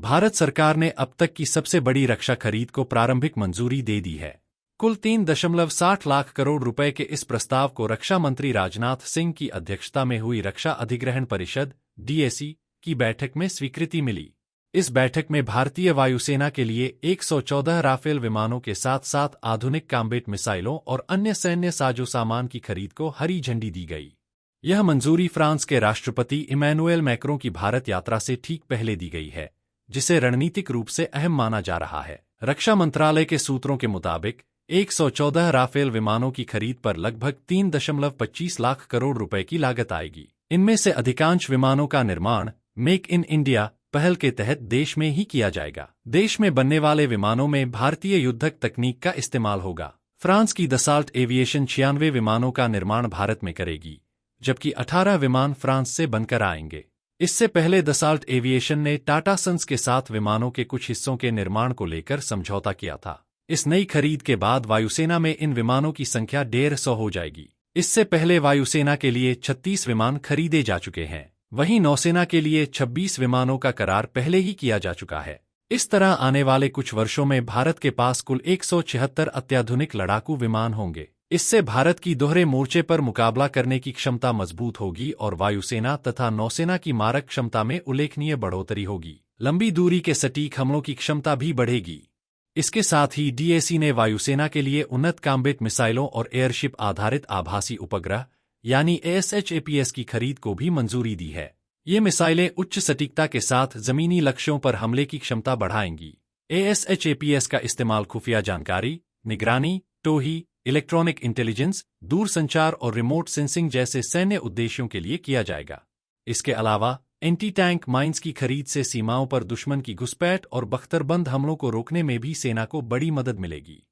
भारत सरकार ने अब तक की सबसे बड़ी रक्षा खरीद को प्रारंभिक मंजूरी दे दी है। कुल 3.60 लाख करोड़ रुपए के इस प्रस्ताव को रक्षा मंत्री राजनाथ सिंह की अध्यक्षता में हुई रक्षा अधिग्रहण परिषद (डीएसी) की बैठक में स्वीकृति मिली। इस बैठक में भारतीय वायुसेना के लिए 114 राफेल विमानों के साथ साथ आधुनिक कॉम्बैट मिसाइलों और अन्य सैन्य साजो सामान की खरीद को हरी झंडी दी गई। यह मंजूरी फ्रांस के राष्ट्रपति इमैनुएल मैक्रों की भारत यात्रा से ठीक पहले दी गई है, जिसे रणनीतिक रूप से अहम माना जा रहा है। रक्षा मंत्रालय के सूत्रों के मुताबिक 114 राफेल विमानों की खरीद पर लगभग 3.25 लाख करोड़ रुपए की लागत आएगी। इनमें से अधिकांश विमानों का निर्माण मेक इन इंडिया पहल के तहत देश में ही किया जाएगा। देश में बनने वाले विमानों में भारतीय युद्धक तकनीक का इस्तेमाल होगा। फ्रांस की दसाल्ट एविएशन 96 विमानों का निर्माण भारत में करेगी, जबकि 18 विमान फ्रांस से बनकर आएंगे। इससे पहले दसाल्ट एविएशन ने टाटा सन्स के साथ विमानों के कुछ हिस्सों के निर्माण को लेकर समझौता किया था। इस नई खरीद के बाद वायुसेना में इन विमानों की संख्या 150 हो जाएगी। इससे पहले वायुसेना के लिए 36 विमान खरीदे जा चुके हैं। वहीं नौसेना के लिए 26 विमानों का करार पहले ही किया जा चुका है। इस तरह आने वाले कुछ वर्षों में भारत के पास कुल 176 अत्याधुनिक लड़ाकू विमान होंगे। इससे भारत की दोहरे मोर्चे पर मुकाबला करने की क्षमता मजबूत होगी और वायुसेना तथा नौसेना की मारक क्षमता में उल्लेखनीय बढ़ोतरी होगी। लंबी दूरी के सटीक हमलों की क्षमता भी बढ़ेगी। इसके साथ ही डीएसी ने वायुसेना के लिए उन्नत कॉम्बैट मिसाइलों और एयरशिप आधारित आभासी उपग्रह यानी ASHAPS की खरीद को भी मंजूरी दी है। ये मिसाइलें उच्च सटीकता के साथ जमीनी लक्ष्यों पर हमले की क्षमता बढ़ाएंगी। ASHAPS का इस्तेमाल खुफिया जानकारी, निगरानी, टोही, इलेक्ट्रॉनिक इंटेलिजेंस, दूरसंचार और रिमोट सेंसिंग जैसे सैन्य उद्देश्यों के लिए किया जाएगा। इसके अलावा एंटी टैंक माइंस की खरीद से सीमाओं पर दुश्मन की घुसपैठ और बख्तरबंद हमलों को रोकने में भी सेना को बड़ी मदद मिलेगी।